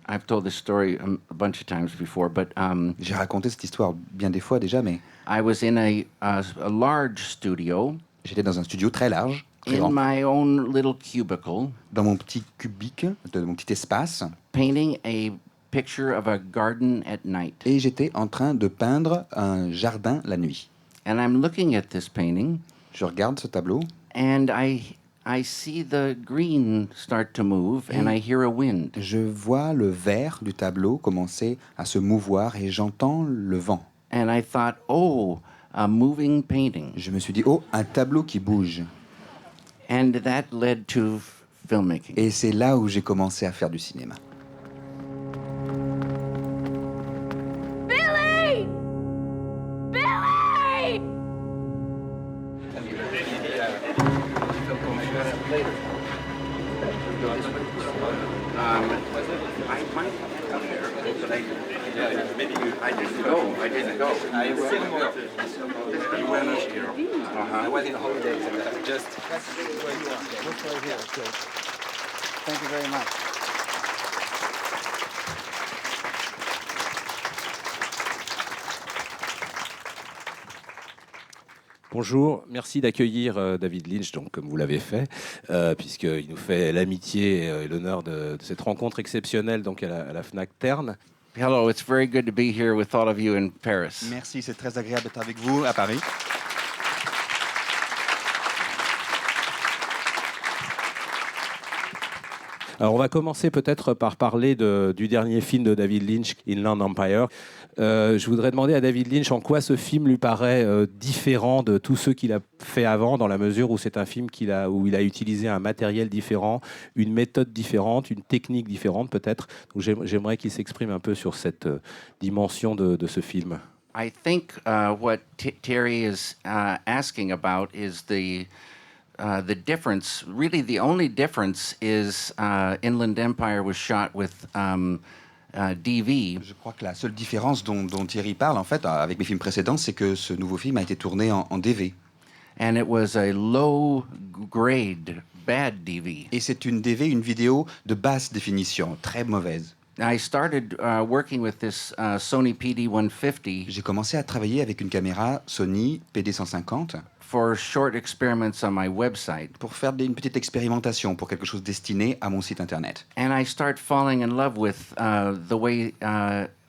I've told this story a bunch of times before, but J'ai raconté cette histoire bien des fois déjà, mais I was in a large studio j'étais dans un studio très large, très in grand, my own little cubicle, dans mon petit cubique, mon petit espace, painting a picture of a garden at night. et j'étais en train de peindre un jardin la nuit. And I'm looking at this painting, Je regarde ce tableau, and I see the green start to move, and I hear a wind. je vois le vert du tableau commencer à se mouvoir et j'entends le vent. And I thought, oh, a moving painting. Je me suis dit, oh, un tableau qui bouge. And that led to filmmaking. Et c'est là où j'ai commencé à faire du cinéma. Billy! Billy! I might come there, but I didn't go. I didn't go. You went up here. I was in holidays. Just Thank you very much. Bonjour, merci d'accueillir David Lynch, donc, comme vous l'avez fait, puisqu'il nous fait l'amitié et l'honneur de cette rencontre exceptionnelle donc, à la FNAC Terne. Hello, it's very good to be here with all of you in Paris. Merci, c'est très agréable d'être avec vous à Paris. Alors on va commencer peut-être par parler du dernier film de David Lynch, Inland Empire. Je voudrais demander à David Lynch en quoi ce film lui paraît différent de tous ceux qu'il a fait avant, dans la mesure où c'est un film où il a utilisé un matériel différent, une méthode différente, une technique différente peut-être. Donc j'aimerais qu'il s'exprime un peu sur cette dimension de ce film. I think what Terry is asking about is the difference. Really, the only difference is Inland Empire was shot with DV. Je crois que la seule différence dont Thierry parle, en fait, avec mes films précédents, c'est que ce nouveau film a été tourné en DV. And it was a low-grade, bad DV. Et c'est une DV, une vidéo de basse définition, très mauvaise. I started working with this Sony PD-150 J'ai commencé à travailler avec une caméra Sony PD-150 for short experiments on my website. pour faire une petite expérimentation, pour quelque chose destiné à mon site internet. And I start falling in love with the way,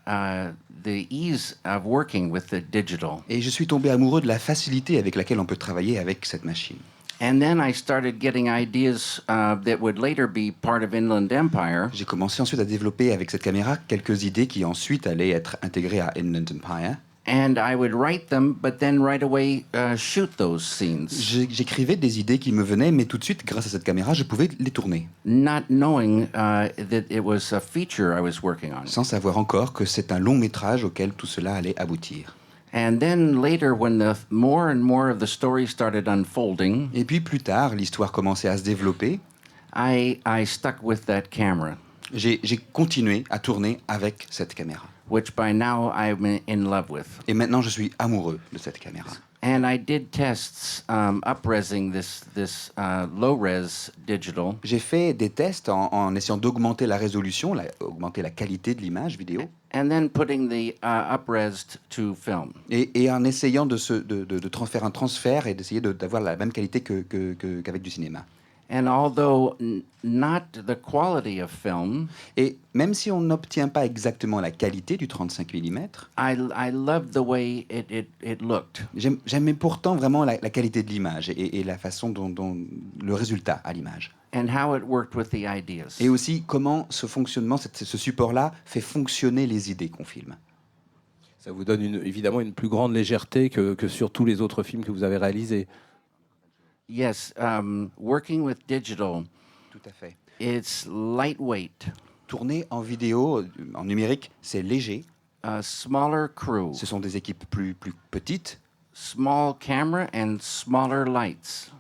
the ease of working with the digital. Et je suis tombé amoureux de la facilité avec laquelle on peut travailler avec cette machine. And then I started getting ideas that would later be part of Inland Empire. J'ai commencé ensuite à développer avec cette caméra quelques idées qui ensuite allaient être intégrées à Inland Empire. And I would write them, but then right away shoot those scenes, J'écrivais des idées qui me venaient, mais tout de suite, grâce à cette caméra, je pouvais les tourner, not knowing that it was a feature I was working on. sans savoir encore que c'est un long métrage auquel tout cela allait aboutir. And then later, when the more and more of the story started unfolding, Et puis plus tard, l'histoire commençait à se développer. I stuck with that camera, J'ai continué à tourner avec cette caméra. which by now I'm in love with. Et maintenant, je suis amoureux de cette caméra. And I did tests up-resing this low-res digital, J'ai fait des tests en essayant d'augmenter la résolution, augmenter la qualité de l'image vidéo, and then putting the up-resed to film. et en essayant de faire un transfert et d'essayer d'avoir la même qualité qu'avec du cinéma. And although not the quality of film, Et même si on n'obtient pas exactement la qualité du 35 mm, I loved the way it looked. j'aimais pourtant vraiment la qualité de l'image et la façon dont le résultat à l'image. And how it worked with the ideas. Et aussi comment ce fonctionnement, ce support-là, fait fonctionner les idées qu'on filme. Ça vous donne évidemment une plus grande légèreté que sur tous les autres films que vous avez réalisés. Yes, working with digital, Tout à fait. it's lightweight, Tourner en vidéo, en numérique, c'est léger. a smaller crew, Ce sont des équipes plus petites. small camera and smaller lights.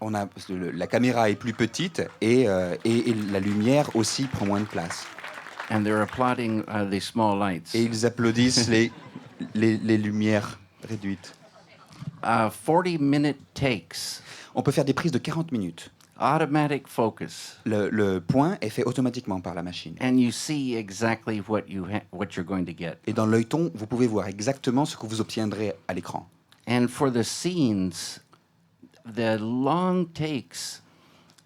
La caméra est plus petite et la lumière aussi prend moins de place. And they're applauding the small lights. Et ils applaudissent les lumières réduites. 40-minute takes. On peut faire des prises de 40 minutes. automatic focus, Le point est fait automatiquement par la machine. and you see exactly what you're going to get. Et dans l'œilleton, vous pouvez voir exactement ce que vous obtiendrez à l'écran. And for the scenes, the long takes,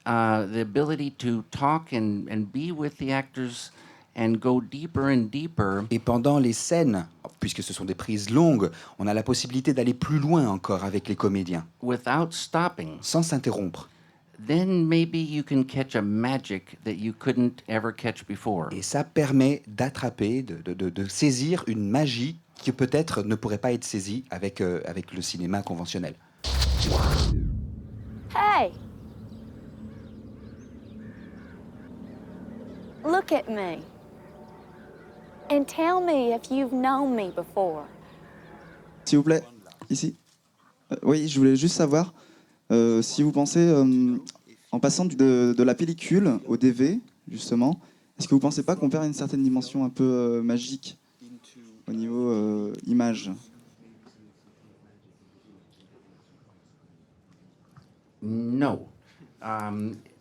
the ability to talk and be with the actors and go deeper and deeper. Et pendant les scènes, puisque ce sont des prises longues, on a la possibilité d'aller plus loin encore avec les comédiens, Without stopping, sans s'interrompre. then maybe you can catch a magic that you couldn't ever catch before. Et ça permet d'attraper, de saisir une magie qui peut-être ne pourrait pas être saisie avec le cinéma conventionnel. Hey! Look at me. And tell me if you've known me before. S'il vous plaît, ici. Oui, je voulais juste savoir si vous pensez, en passant de la pellicule au DV, justement, est-ce que vous ne pensez pas qu'on perd une certaine dimension un peu magique au niveau image? No.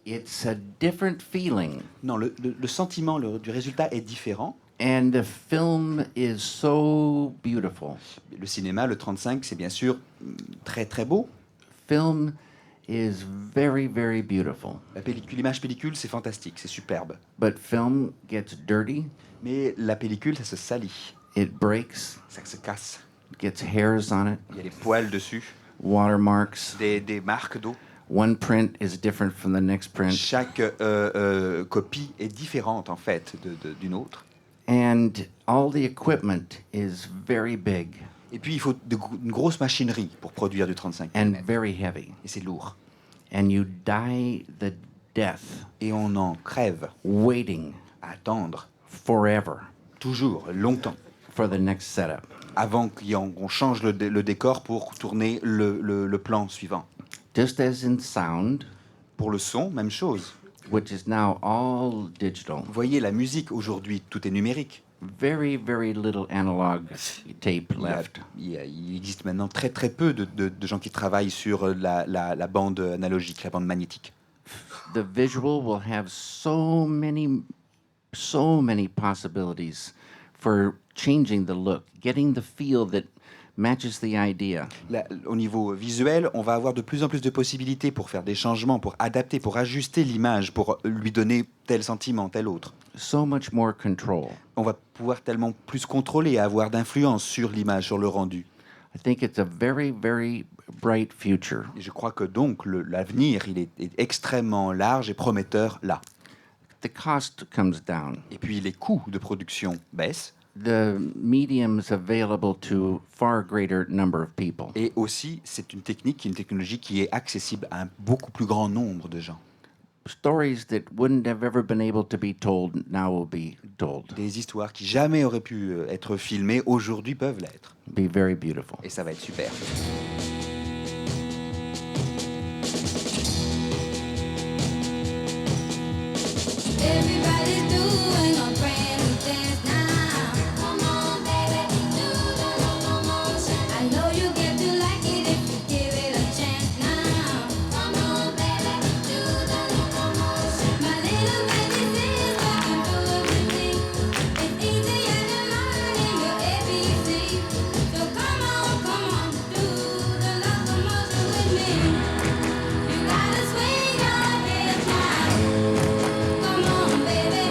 It's a different feeling. Non, le sentiment du résultat est différent. And the film is so beautiful. Le cinéma, le 35, c'est bien sûr très très beau. Film is very, very beautiful. L'image pellicule, c'est fantastique, c'est superbe. But film gets dirty, Mais la pellicule, ça se salit, it breaks, ça se casse. gets hairs on it, Il y a des poils dessus, watermarks. des marques d'eau. One print is different from the next print. Chaque copie est différente en fait d'une autre. And all the equipment is very big Et puis il faut une grosse machinerie pour produire du 35 and mm. very heavy. Et c'est lourd. And you die the death Et on en crève waiting à attendre forever toujours, longtemps, for the next setup. avant qu'on change le décor pour tourner le plan suivant. Just as in sound, Pour le son, même chose. which is now all digital, Vous voyez, la musique aujourd'hui, tout est numérique. very, very little analog tape Il y a- left. il existe maintenant très très peu de gens qui travaillent sur la bande analogique, la bande magnétique. The visual will have so many possibilities for changing the look, getting the feel that matches the idea. Au niveau visuel, on va avoir de plus en plus de possibilités pour faire des changements, pour adapter, pour ajuster l'image, pour lui donner tel sentiment, tel autre. So much more control. On va pouvoir tellement plus contrôler et avoir d'influence sur l'image, sur le rendu. I think it's a very, very bright future. Et je crois que donc l'avenir, il est extrêmement large et prometteur là. The cost comes down. Et puis les coûts de production baissent. The medium's available to far greater number of people. Et aussi, c'est une technologie qui est accessible à un beaucoup plus grand nombre de gens. Stories that wouldn't have ever been able to be told now will be told. Des histoires qui jamais auraient pu être filmées, aujourd'hui peuvent l'être. Be very beautiful. Et ça va être super. Everybody's doing a brand new dance now. Come on, baby, do the locomotion. I know you get to like it if you give it a chance now. Come on, baby, do the locomotion. My little baby says walking through it with me. It's easier than learning your ABC. So come on, do the locomotion with me. You gotta swing your hips now. Come on, baby.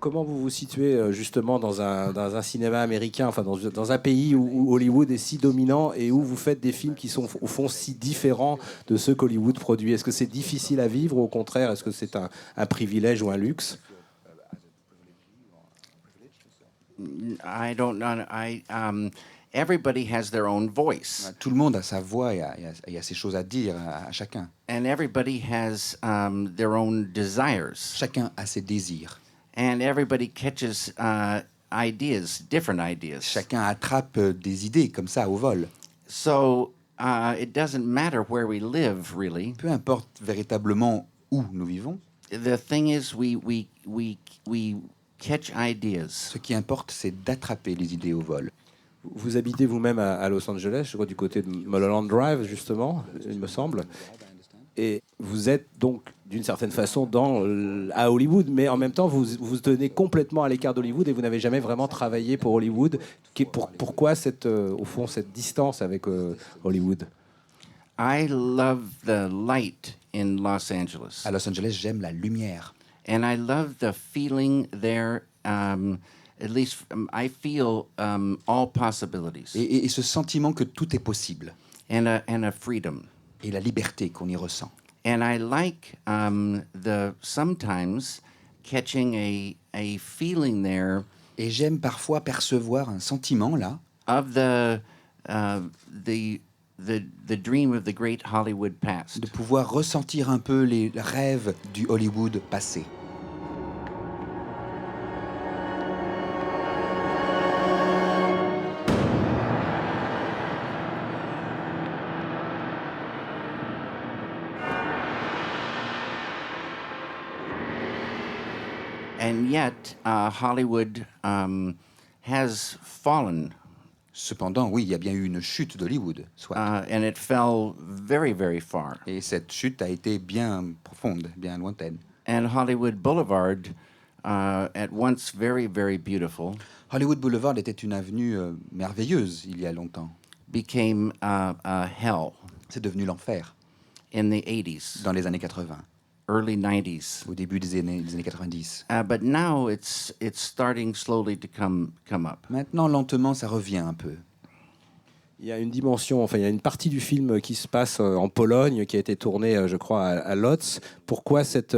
Comment vous vous situez justement dans un cinéma américain, enfin dans un pays où Hollywood est si dominant et où vous faites des films qui sont au fond si différents de ceux qu'Hollywood produit? Est-ce que c'est difficile à vivre ou au contraire, est-ce que c'est un privilège ou un luxe? I don't know. Everybody has their own voice, Tout le monde a sa voix et a ses choses à dire à chacun. and everybody has their own desires, Chacun a ses désirs. and everybody catches ideas, different ideas. Chacun attrape des idées comme ça au vol. So it doesn't matter where we live, really. Peu importe véritablement où nous vivons, The thing is, we catch ideas. ce qui importe, c'est d'attraper les idées au vol. Vous habitez vous-même à Los Angeles, je crois du côté de Mulholland Drive, justement, il me semble. Et vous êtes donc, d'une certaine façon, à Hollywood, mais en même temps, vous vous tenez complètement à l'écart d'Hollywood et vous n'avez jamais vraiment travaillé pour Hollywood. Pourquoi au fond, cette distance avec Hollywood? I love the light in Los Angeles. À Los Angeles, j'aime la lumière. And I love the feeling there. At least I feel all possibilities Et ce sentiment que tout est possible. and a freedom. Et la liberté qu'on y ressent. And I like the sometimes catching a feeling there Et j'aime parfois percevoir un sentiment là of the dream of the great Hollywood past. de pouvoir ressentir un peu les rêves du Hollywood passé. And yet, Hollywood has fallen, Cependant, oui, il y a bien eu une chute d'Hollywood, soit. and it fell very, very far. Et cette chute a été bien profonde, bien lointaine. And Hollywood Boulevard, at once very, very beautiful, Hollywood Boulevard était une avenue merveilleuse il y a longtemps. became a hell C'est devenu l'enfer in the 80s, dans les années 80, early 90s. au début des années 90. But now it's starting slowly to come up. Maintenant, lentement, ça revient un peu. Il y a une dimension, enfin, il y a une partie du film qui se passe en Pologne, qui a été tournée, je crois, à Łódź. Pourquoi cette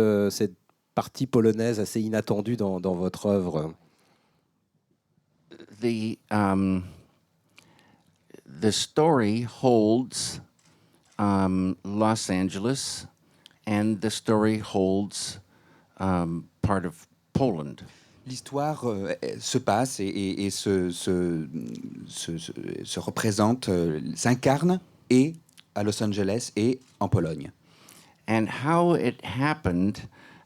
partie polonaise assez inattendue dans votre œuvre? The story holds Los Angeles, and the story holds part of Poland. L'histoire se passe et se représente, s'incarne et à Los Angeles et en Pologne. And how it happened,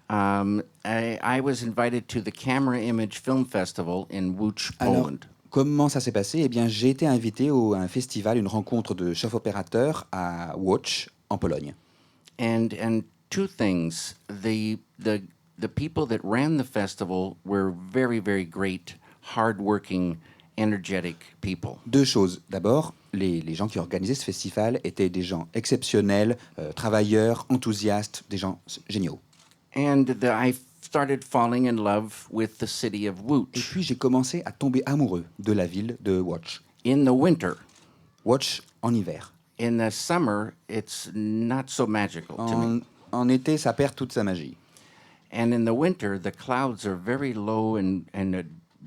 I was invited to the Camera Image Film Festival in Łódź, Alors, Poland. comment ça s'est passé? Eh bien, j'ai été invité à un festival, une rencontre de chefs opérateurs à Łódź, en Pologne. And two things: the people that ran the festival were very, very great, hardworking, energetic people. Deux choses. D'abord, les gens qui organisaient ce festival étaient des gens exceptionnels, travailleurs, enthousiastes, des gens géniaux. And I started falling in love with the city of Et Łódź. puis, j'ai commencé à tomber amoureux de la ville de Łódź. In the winter, Łódź en hiver. in the summer, it's not so magical to me. En été, ça perd toute sa magie. And in the winter, the clouds are very low and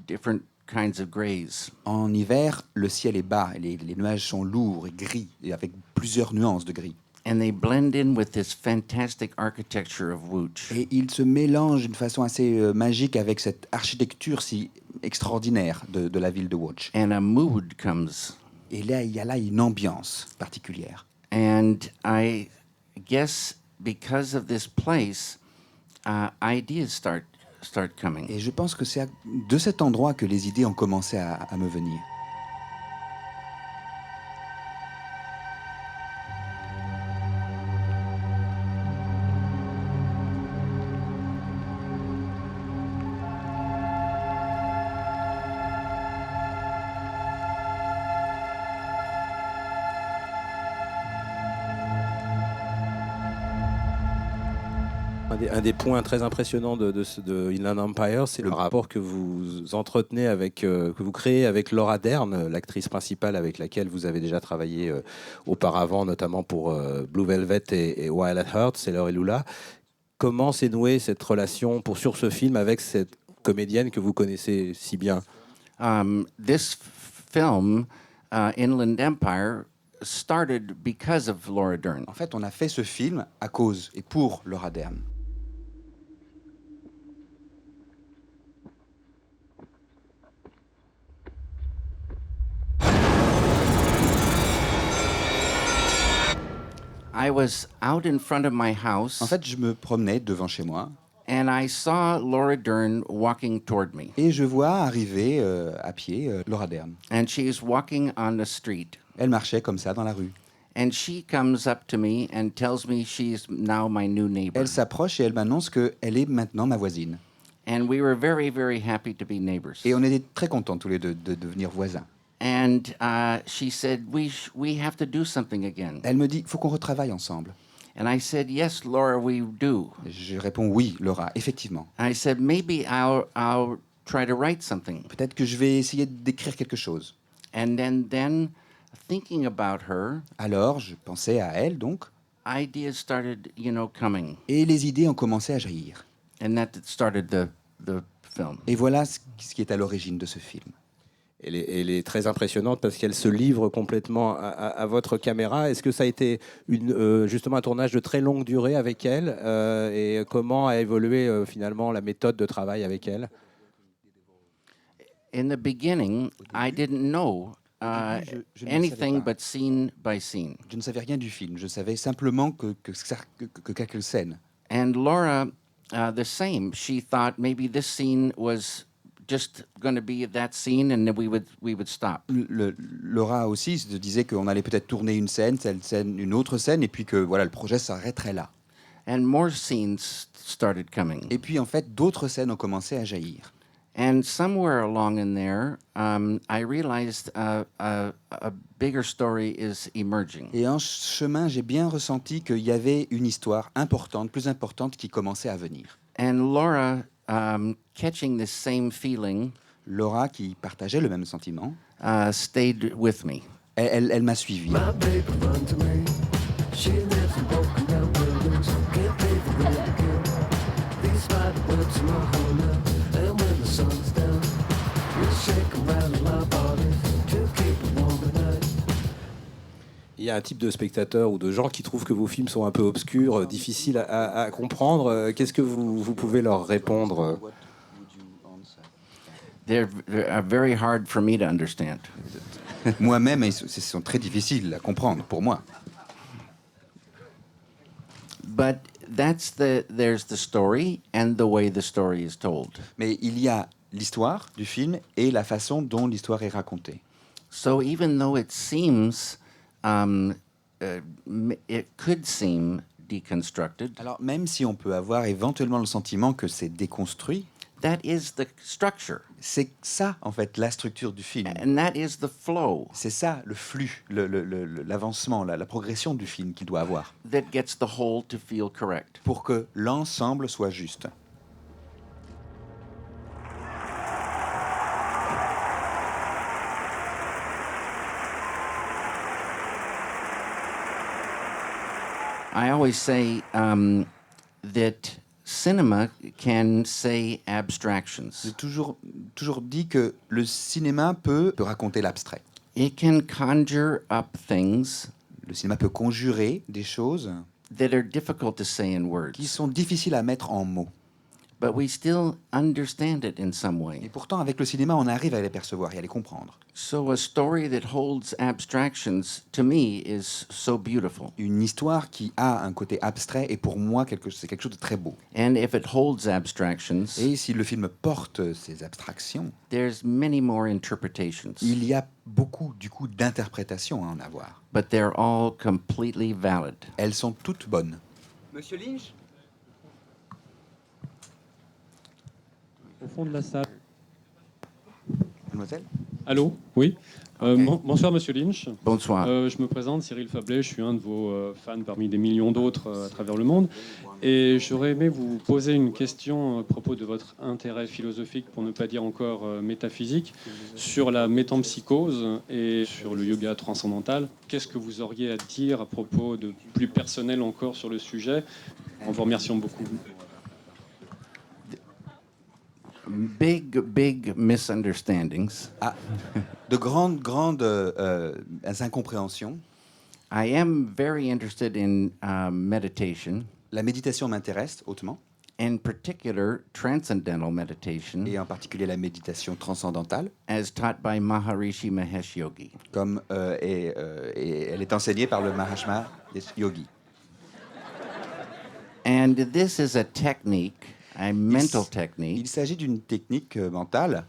different kinds of grays. En hiver, le ciel est bas, et les nuages sont lourds et gris, et avec plusieurs nuances de gris. And they blend in with this fantastic architecture of Łódź. Et ils se mélangent d'une façon assez magique avec cette architecture si extraordinaire de la ville de Łódź. And a mood comes. Et là, il y a là une ambiance particulière. And I guess because of this place, ideas start coming. Et je pense que c'est de cet endroit que les idées ont commencé à me venir. Un des points très impressionnants de Inland Empire, c'est le rapport que vous entretenez que vous créez avec Laura Dern, l'actrice principale avec laquelle vous avez déjà travaillé auparavant, notamment pour Blue Velvet et Wild at Heart, Sailor et Lula. Comment s'est nouée cette relation sur ce film avec cette comédienne que vous connaissez si bien? This film, Inland Empire, started because of Laura Dern. En fait, on a fait ce film à cause et pour Laura Dern. I was out in front of my house, En fait, je me promenais devant chez moi and I saw Laura Dern walking toward me. Et je vois arriver à pied Laura Dern. And she's walking on the street. Elle marchait comme ça dans la rue. And she comes up to me and tells me she's now my new neighbor. Elle s'approche et elle m'annonce qu'elle est maintenant ma voisine. And we were very, very happy to be neighbors. Et on était très contents tous les deux de devenir voisins. And she said, we have to do something again. Elle me dit, faut qu'on retravaille ensemble. And I said, yes, Laura, we do. Je réponds oui, Laura, effectivement. I said, maybe I'll try to write something. Peut-être que je vais essayer d'écrire quelque chose. And then thinking about her, Alors, je pensais à elle, donc, ideas started, coming. et les idées ont commencé à jaillir. And that started the film. Et voilà ce qui est à l'origine de ce film. Elle est très impressionnante parce qu'elle se livre complètement à votre caméra. Est-ce que ça a été justement un tournage de très longue durée avec elle et comment a évolué finalement la méthode de travail avec elle? In the beginning, I didn't know je ne anything savais pas. but scene by scene. Je ne savais rien du film. Je savais simplement que quelques scènes. And Laura, the same. She thought maybe this scene was just going to be that scene, and then we would stop. Laura aussi se disait qu'on allait peut-être tourner une scène, une autre scène, et puis que voilà, le projet s'arrêterait là. And more scenes started coming. Et puis en fait, d'autres scènes ont commencé à jaillir. And somewhere along in there, I realized a bigger story is emerging. Et en chemin, j'ai bien ressenti qu'il y avait une histoire importante, plus importante, qui commençait à venir. And Laura, catching this same feeling, Laura, qui partageait le même sentiment, stayed with me. elle m'a suivi. Il y a un type de spectateurs ou de gens qui trouvent que vos films sont un peu obscurs, difficiles à comprendre. Qu'est-ce que vous pouvez leur répondre? They're very hard for me to understand. Moi-même, ils sont très difficiles à comprendre pour moi. But there's the story and the way the story is told. Mais il y a l'histoire du film et la façon dont l'histoire est racontée. So even though it seems, it could seem deconstructed, Alors même si on peut avoir éventuellement le sentiment que c'est déconstruit, that is the structure, c'est ça en fait la structure du film. and that is the flow C'est ça le flux, l'avancement, la progression du film qu'il doit avoir that gets the whole to feel correct. pour que l'ensemble soit juste. I always say that cinema can say abstractions. J'ai toujours dit que le cinéma peut raconter l'abstrait. It can conjure up things Le cinéma peut conjurer des choses that are difficult to say in qui words, sont difficiles à mettre en mots. but we still understand it in some Et way. pourtant, avec le cinéma, on arrive à les percevoir et à les comprendre. So a story that holds abstractions, to me, is so beautiful. Une histoire qui a un côté abstrait et pour moi, c'est quelque chose de très beau. And if it holds abstractions, Et si le film porte ces abstractions, there's many more interpretations, il y a beaucoup, du coup, d'interprétations à en avoir. but they're all completely valid. Elles sont toutes bonnes. Monsieur Lynch? Au fond de la salle. Mademoiselle ? Allô? Oui. Bonsoir, Monsieur Lynch. Bonsoir. Je me présente, Cyril Fablet. Je suis un de vos fans parmi des millions d'autres à travers le monde. Et j'aurais aimé vous poser une question à propos de votre intérêt philosophique, pour ne pas dire encore métaphysique, sur la métempsychose et sur le yoga transcendantal. Qu'est-ce que vous auriez à dire à propos de plus personnel encore sur le sujet? En vous remerciant beaucoup. Big misunderstandings. Ah, de grandes incompréhensions. I am very interested in meditation, La méditation m'intéresse hautement, in particular transcendental meditation, et en particulier la méditation transcendantale, as taught by Maharishi Mahesh Yogi. comme et elle est enseignée par le Mahatma Yogi. And this is a technique a mental Il technique s'agit d'une technique mentale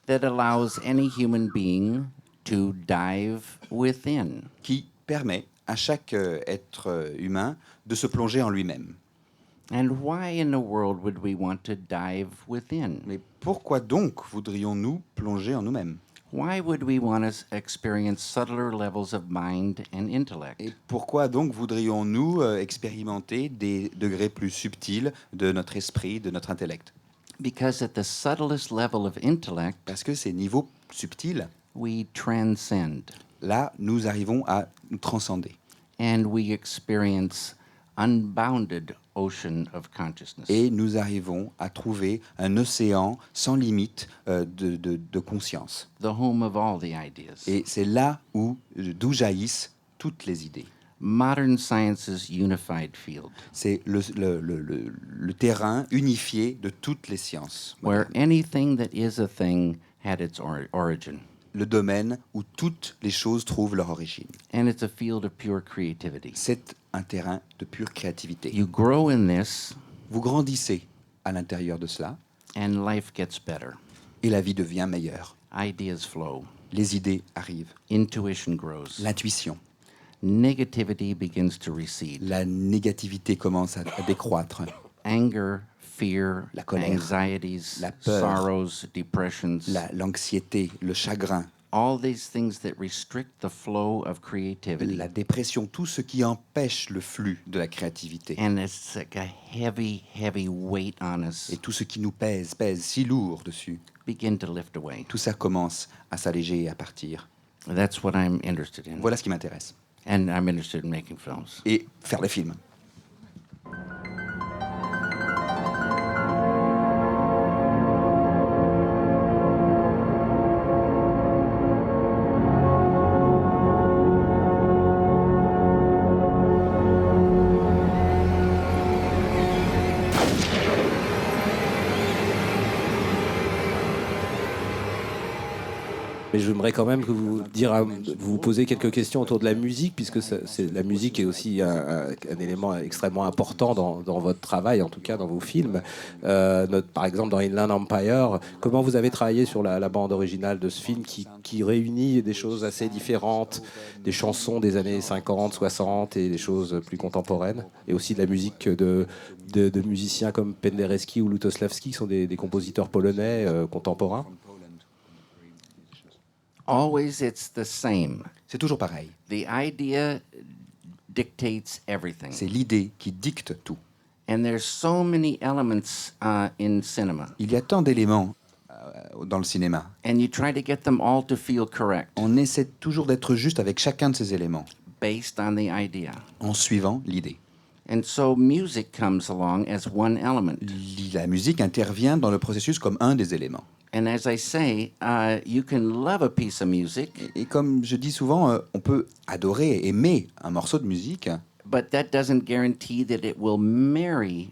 that allows any human being to dive within. qui permet à chaque être humain de se plonger en lui-même. And why in the world would we want to dive within? Mais pourquoi donc voudrions-nous plonger en nous-mêmes? Why would we want to experience subtler levels of mind and intellect? Et pourquoi donc voudrions-nous expérimenter des degrés plus subtils de notre esprit, de notre intellect? Because at the subtlest level of intellect, Parce que ces niveaux subtils, we transcend là, nous arrivons à nous transcender. and we experience unbounded ocean of consciousness. Et nous arrivons à trouver un océan sans limite de conscience. The home of all the ideas. Et c'est là d'où jaillissent toutes les idées. Modern science's unified field, C'est le terrain unifié de toutes les sciences. where anything that is a thing had its origin. Le domaine où toutes les choses trouvent leur origine. And it's a field of pure creativity. C'est un terrain de pure créativité. You grow in this, Vous grandissez à l'intérieur de cela and life gets better. et la vie devient meilleure. Ideas flow. Les idées arrivent. Intuition grows. L'intuition, Negativity begins to recede. la négativité commence à décroître. Anger, fear, La colère, anxieties, la peur, sorrows, depressions, L'anxiété, le chagrin, all these things that restrict the flow of creativity. la dépression, tout ce qui empêche le flux de la créativité. And it's like a heavy, heavy weight on us, Et tout ce qui nous pèse si lourd dessus. begin to lift away. Tout ça commence à s'alléger et à partir. That's what I'm interested in. Voilà ce qui m'intéresse. And I'm interested in making films. Et faire des films. Mais j'aimerais quand même que vous posez quelques questions autour de la musique, puisque la musique est aussi un élément extrêmement important dans votre travail, en tout cas dans vos films. Par exemple, dans Inland Empire, comment vous avez travaillé sur la bande originale de ce film qui réunit des choses assez différentes, des chansons des années 50, 60 et des choses plus contemporaines, et aussi de la musique de musiciens comme Penderecki ou Lutosławski, qui sont des compositeurs polonais contemporains. Always it's the same. C'est toujours pareil. The idea dictates everything. C'est l'idée qui dicte tout. And there's so many elements in cinema. Il y a tant d'éléments dans le cinéma. And you try to get them all to feel correct On essaie toujours d'être juste avec chacun de ces éléments, based on the idea. en suivant l'idée. And so music comes along as one element. La musique intervient dans le processus comme un des éléments. And as I say, you can love a piece of music, Et comme je dis souvent, on peut adorer, aimer un morceau de musique, but that doesn't guarantee that it will marry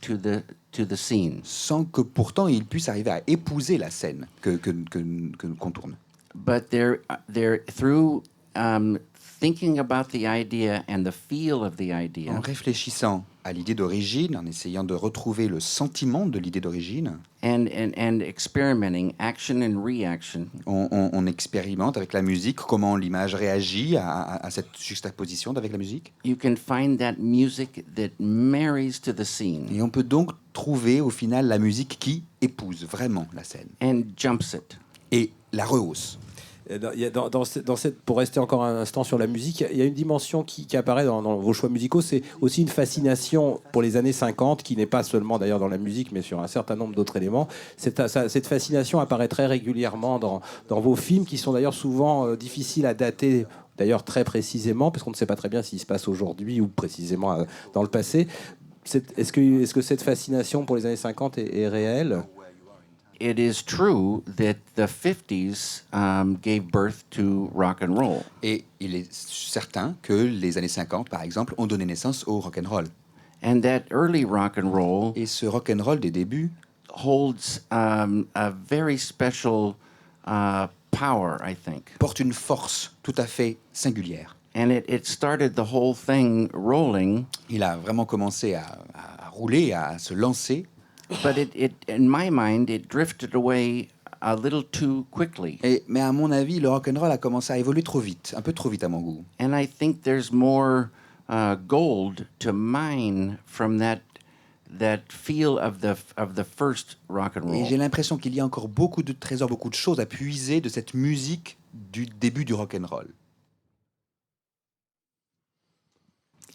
to the scene. sans que pourtant il puisse arriver à épouser la scène qu'on tourne. But they're through thinking about the idea and the feel of the En idea, réfléchissant à l'idée d'origine, en essayant de retrouver le sentiment de l'idée d'origine, and experimenting action and reaction, on expérimente avec la musique comment l'image réagit à cette juxtaposition avec la musique. you can find that music that marries to the scene Et on peut donc trouver au final la musique qui épouse vraiment la scène and jumps it. et la rehausse. Pour rester encore un instant sur la musique, il y a une dimension qui apparaît dans vos choix musicaux, c'est aussi une fascination pour les années 50, qui n'est pas seulement d'ailleurs dans la musique, mais sur un certain nombre d'autres éléments. Cette fascination apparaît très régulièrement dans vos films, qui sont d'ailleurs souvent difficiles à dater, d'ailleurs très précisément, parce qu'on ne sait pas très bien s'il se passe aujourd'hui ou précisément dans le passé. Est-ce que cette fascination pour les années 50 est réelle ? It is true that the 50s gave birth to rock and roll. Et il est certain que les années 50, par exemple, ont donné naissance au rock'n'roll. And that early rock and roll Et ce rock'n'roll des débuts holds a very special power, I think. porte une force tout à fait singulière. And it started the whole thing rolling Il a vraiment commencé à rouler, à se lancer but in my mind, it drifted away a little too quickly. Mais à mon avis, le rock'n'roll a commencé à évoluer trop vite, un peu trop vite à mon goût. And I think there's more gold to mine from that feel of the first rock and Et roll. j'ai l'impression qu'il y a encore beaucoup de trésors, beaucoup de choses à puiser de cette musique du début du rock'n'roll.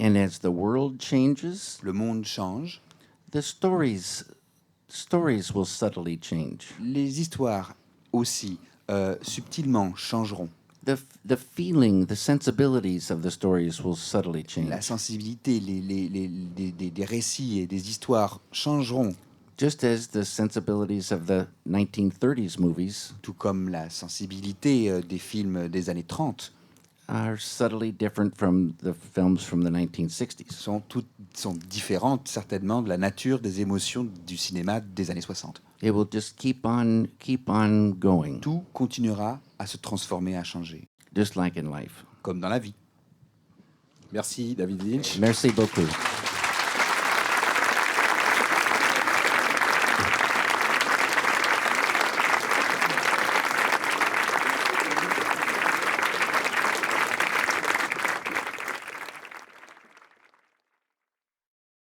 And as the world changes, Le monde change, the stories will subtly change. les histoires aussi subtilement changeront. The feeling, the sensibilities of the stories will subtly La change. sensibilité, des récits et des histoires changeront, Just as the sensibilities of the 1930s movies tout comme la sensibilité des films des années 30 are subtly different from the films from the 1960s. sont différentes certainement de la nature des émotions du cinéma des années 60. It will just keep on going, Tout continuera à se transformer, à changer, just like in life. comme dans la vie. Merci David Lynch. Merci beaucoup.